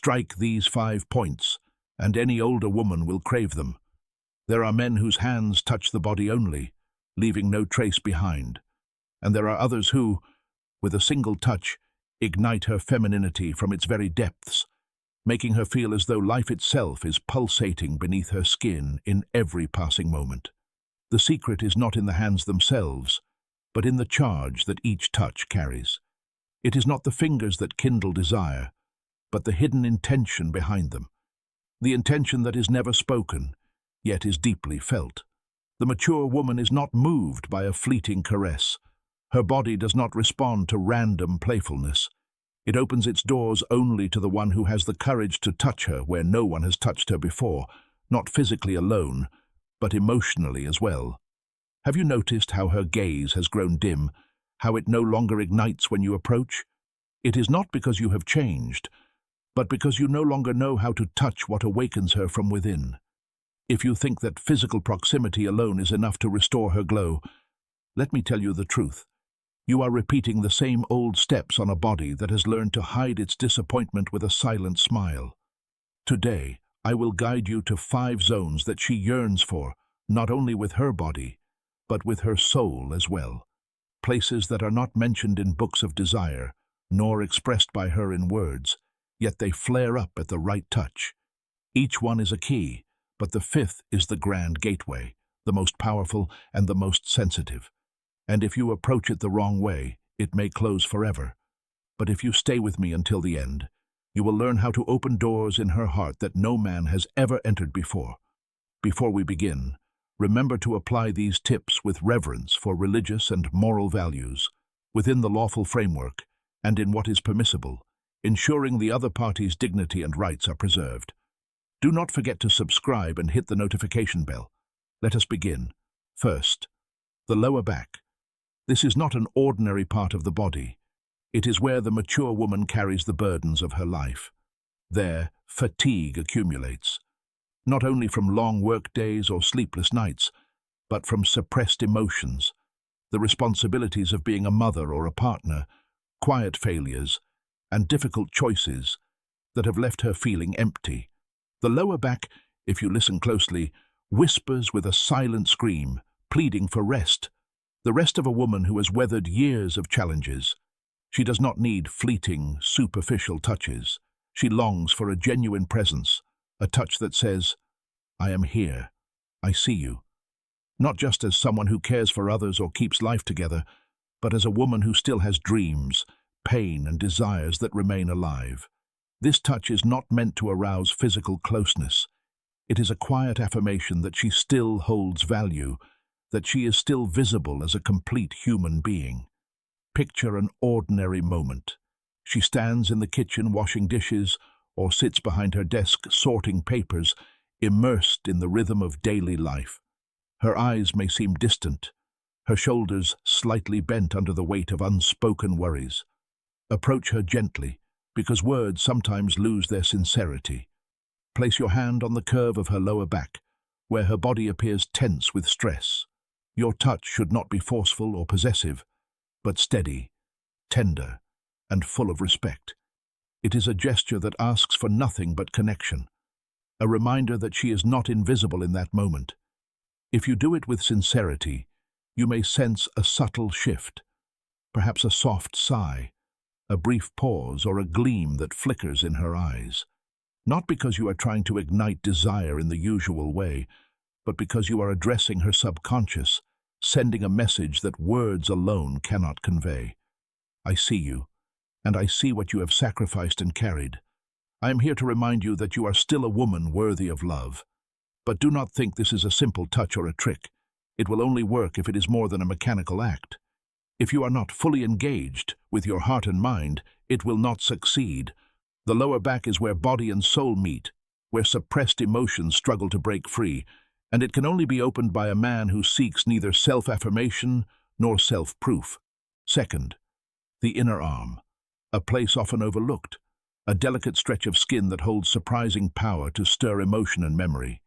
Strike these 5 points, and any older woman will crave them. There are men whose hands touch the body only, leaving no trace behind. And there are others who, with a single touch, ignite her femininity from its very depths, making her feel as though life itself is pulsating beneath her skin in every passing moment. The secret is not in the hands themselves, but in the charge that each touch carries. It is not the fingers that kindle desire, but the hidden intention behind them. The intention that is never spoken, yet is deeply felt. The mature woman is not moved by a fleeting caress. Her body does not respond to random playfulness. It opens its doors only to the one who has the courage to touch her where no one has touched her before, not physically alone, but emotionally as well. Have you noticed how her gaze has grown dim, how it no longer ignites when you approach? It is not because you have changed, but because you no longer know how to touch what awakens her from within. If you think that physical proximity alone is enough to restore her glow, let me tell you the truth. You are repeating the same old steps on a body that has learned to hide its disappointment with a silent smile. Today, I will guide you to 5 zones that she yearns for, not only with her body, but with her soul as well. Places that are not mentioned in books of desire, nor expressed by her in words, yet they flare up at the right touch. Each one is a key, but the 5th is the grand gateway, the most powerful and the most sensitive. And if you approach it the wrong way, it may close forever. But if you stay with me until the end, you will learn how to open doors in her heart that no man has ever entered before. Before we begin, remember to apply these tips with reverence for religious and moral values, within the lawful framework, and in what is permissible, ensuring the other party's dignity and rights are preserved. Do not forget to subscribe and hit the notification bell. Let us begin. First, the lower back. This is not an ordinary part of the body. It is where the mature woman carries the burdens of her life. There, fatigue accumulates, not only from long work days or sleepless nights, but from suppressed emotions, the responsibilities of being a mother or a partner, quiet failures, and difficult choices that have left her feeling empty. The lower back, if you listen closely, whispers with a silent scream, pleading for rest, the rest of a woman who has weathered years of challenges. She does not need fleeting, superficial touches. She longs for a genuine presence, a touch that says, "I am here. I see you." Not just as someone who cares for others or keeps life together, but as a woman who still has dreams, pain, and desires that remain alive. This touch is not meant to arouse physical closeness. It is a quiet affirmation that she still holds value, that she is still visible as a complete human being. Picture an ordinary moment. She stands in the kitchen washing dishes or sits behind her desk sorting papers, immersed in the rhythm of daily life. Her eyes may seem distant, her shoulders slightly bent under the weight of unspoken worries. Approach her gently, because words sometimes lose their sincerity. Place your hand on the curve of her lower back, where her body appears tense with stress. Your touch should not be forceful or possessive, but steady, tender, and full of respect. It is a gesture that asks for nothing but connection, a reminder that she is not invisible in that moment. If you do it with sincerity, you may sense a subtle shift, perhaps a soft sigh, a brief pause, or a gleam that flickers in her eyes. Not because you are trying to ignite desire in the usual way, but because you are addressing her subconscious, sending a message that words alone cannot convey. I see you, and I see what you have sacrificed and carried. I am here to remind you that you are still a woman worthy of love. But do not think this is a simple touch or a trick. It will only work if it is more than a mechanical act. If you are not fully engaged with your heart and mind, it will not succeed. The lower back is where body and soul meet, where suppressed emotions struggle to break free, and it can only be opened by a man who seeks neither self-affirmation nor self-proof. Second, the inner arm, a place often overlooked, a delicate stretch of skin that holds surprising power to stir emotion and memory.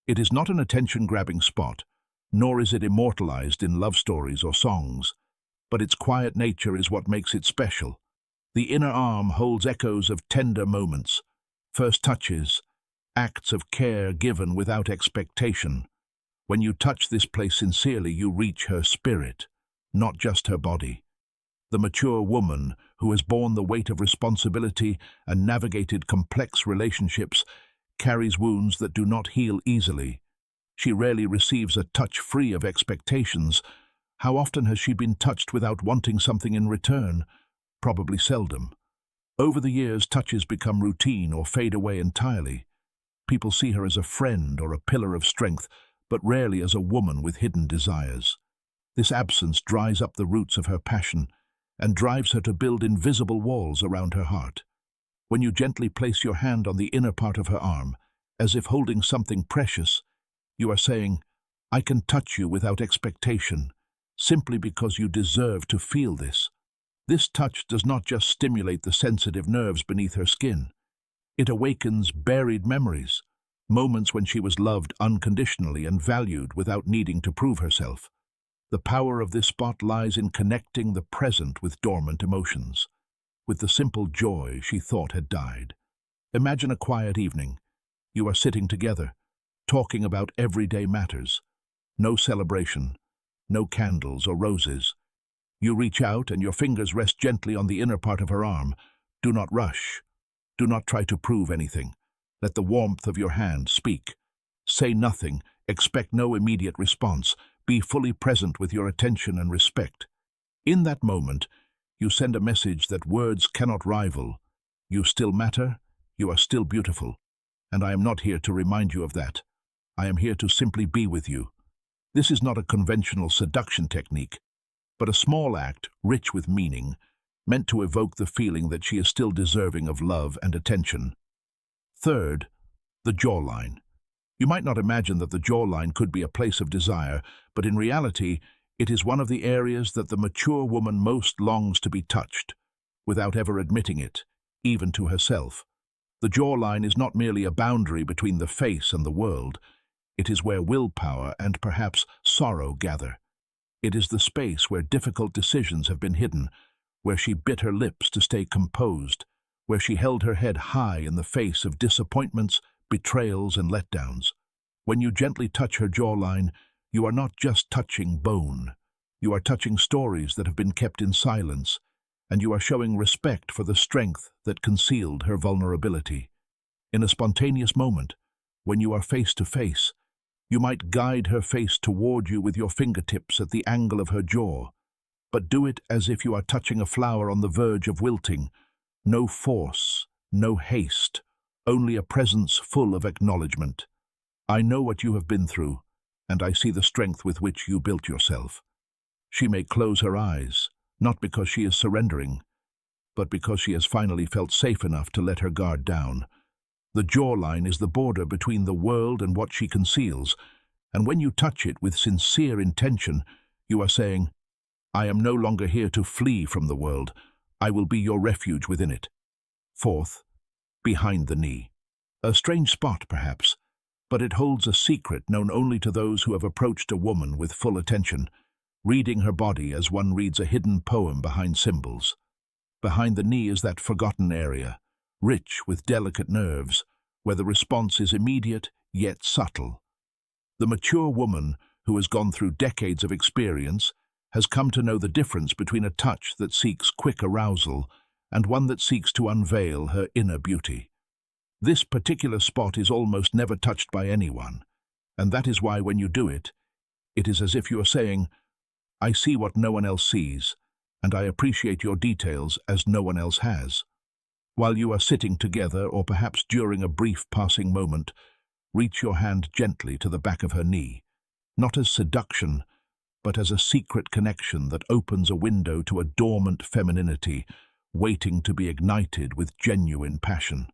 It is not an attention-grabbing spot, nor is it immortalized in love stories or songs, but its quiet nature is what makes it special. The inner arm holds echoes of tender moments, First touches, acts of care given without expectation. When you touch this place sincerely, you reach her spirit, not just her body. The mature woman who has borne the weight of responsibility and navigated complex relationships carries wounds that do not heal easily. She rarely receives a touch free of expectations. How often has she been touched without wanting something in return? Probably seldom. Over the years, touches become routine or fade away entirely. People see her as a friend or a pillar of strength, but rarely as a woman with hidden desires. This absence dries up the roots of her passion and drives her to build invisible walls around her heart. When you gently place your hand on the inner part of her arm, as if holding something precious, you are saying, "I can touch you without expectation, simply because you deserve to feel this." This touch does not just stimulate the sensitive nerves beneath her skin. It awakens buried memories, moments when she was loved unconditionally and valued without needing to prove herself. The power of this spot lies in connecting the present with dormant emotions, with the simple joy she thought had died. Imagine a quiet evening. You are sitting together, talking about everyday matters. No celebration, no candles or roses. You reach out and your fingers rest gently on the inner part of her arm. Do not rush. Do not try to prove anything. Let the warmth of your hand speak. Say nothing. Expect no immediate response. Be fully present with your attention and respect. In that moment, you send a message that words cannot rival. You still matter, you are still beautiful, and I am not here to remind you of that. I am here to simply be with you. This is not a conventional seduction technique, but a small act, rich with meaning, meant to evoke the feeling that she is still deserving of love and attention. Third, the jawline. You might not imagine that the jawline could be a place of desire, but in reality, it is one of the areas that the mature woman most longs to be touched, without ever admitting it, even to herself. The jawline is not merely a boundary between the face and the world. It is where willpower and perhaps sorrow gather. It is the space where difficult decisions have been hidden, where she bit her lips to stay composed, where she held her head high in the face of disappointments, betrayals, and letdowns. When you gently touch her jawline, you are not just touching bone. You are touching stories that have been kept in silence, and you are showing respect for the strength that concealed her vulnerability. In a spontaneous moment, when you are face to face, you might guide her face toward you with your fingertips at the angle of her jaw, but do it as if you are touching a flower on the verge of wilting. No force, no haste, only a presence full of acknowledgement. I know what you have been through, and I see the strength with which you built yourself. She may close her eyes, not because she is surrendering, but because she has finally felt safe enough to let her guard down. The jawline is the border between the world and what she conceals, and when you touch it with sincere intention, you are saying, "I am no longer here to flee from the world. I will be your refuge within it." Fourth, behind the knee. A strange spot, perhaps, but it holds a secret known only to those who have approached a woman with full attention, reading her body as one reads a hidden poem behind symbols. Behind the knee is that forgotten area, rich with delicate nerves, where the response is immediate yet subtle. The mature woman, who has gone through decades of experience, has come to know the difference between a touch that seeks quick arousal and one that seeks to unveil her inner beauty. This particular spot is almost never touched by anyone, and that is why when you do it, it is as if you are saying, "I see what no one else sees, and I appreciate your details as no one else has." While you are sitting together, or perhaps during a brief passing moment, reach your hand gently to the back of her knee, not as seduction, but as a secret connection that opens a window to a dormant femininity, waiting to be ignited with genuine passion.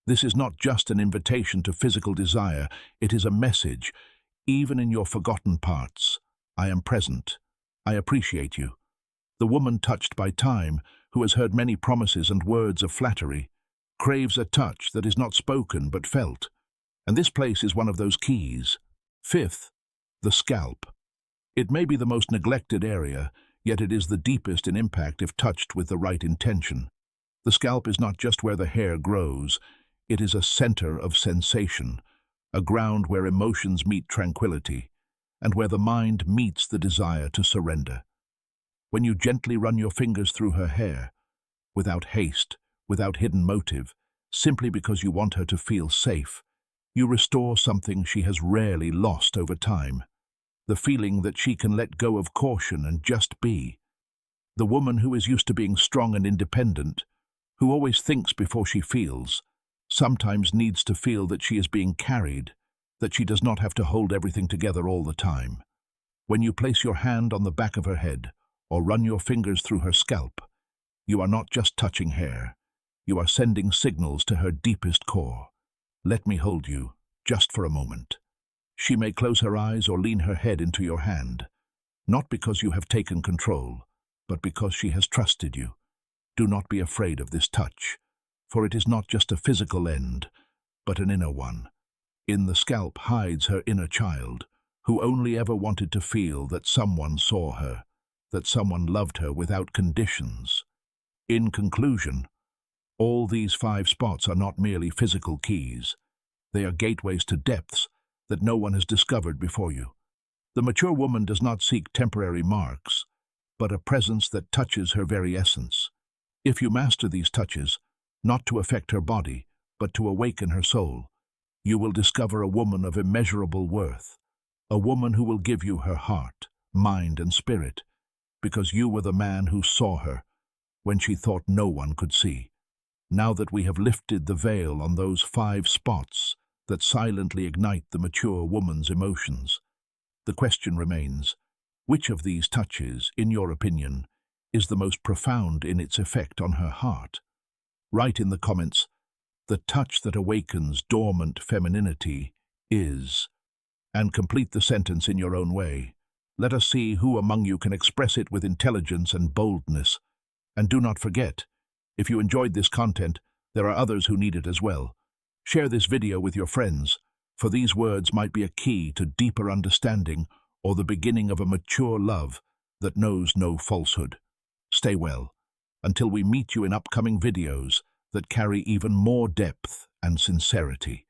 This is not just an invitation to physical desire, it is a message, even in your forgotten parts. I am present. I appreciate you. The woman touched by time, who has heard many promises and words of flattery, craves a touch that is not spoken but felt. And this place is one of those keys. Fifth, the scalp. It may be the most neglected area, yet it is the deepest in impact if touched with the right intention. The scalp is not just where the hair grows, It is a center of sensation, a ground where emotions meet tranquility, and where the mind meets the desire to surrender. When you gently run your fingers through her hair, without haste, without hidden motive, simply because you want her to feel safe, you restore something she has rarely lost over time, the feeling that she can let go of caution and just be. The woman who is used to being strong and independent, who always thinks before she feels, sometimes needs to feel that she is being carried, that she does not have to hold everything together all the time. When you place your hand on the back of her head or run your fingers through her scalp, you are not just touching hair. You are sending signals to her deepest core. Let me hold you, just for a moment. She may close her eyes or lean her head into your hand, not because you have taken control, but because she has trusted you. Do not be afraid of this touch, for it is not just a physical end, but an inner one. In the scalp hides her inner child, who only ever wanted to feel that someone saw her, that someone loved her without conditions. In conclusion, all these 5 spots are not merely physical keys. They are gateways to depths that no one has discovered before you. The mature woman does not seek temporary marks, but a presence that touches her very essence. If you master these touches, not to affect her body, but to awaken her soul, you will discover a woman of immeasurable worth, a woman who will give you her heart, mind, and spirit, because you were the man who saw her when she thought no one could see. Now that we have lifted the veil on those 5 spots that silently ignite the mature woman's emotions, the question remains, which of these touches, in your opinion, is the most profound in its effect on her heart? Write in the comments, the touch that awakens dormant femininity is, and complete the sentence in your own way. Let us see who among you can express it with intelligence and boldness. And do not forget, if you enjoyed this content, there are others who need it as well. Share this video with your friends, for these words might be a key to deeper understanding or the beginning of a mature love that knows no falsehood. Stay well, until we meet you in upcoming videos that carry even more depth and sincerity.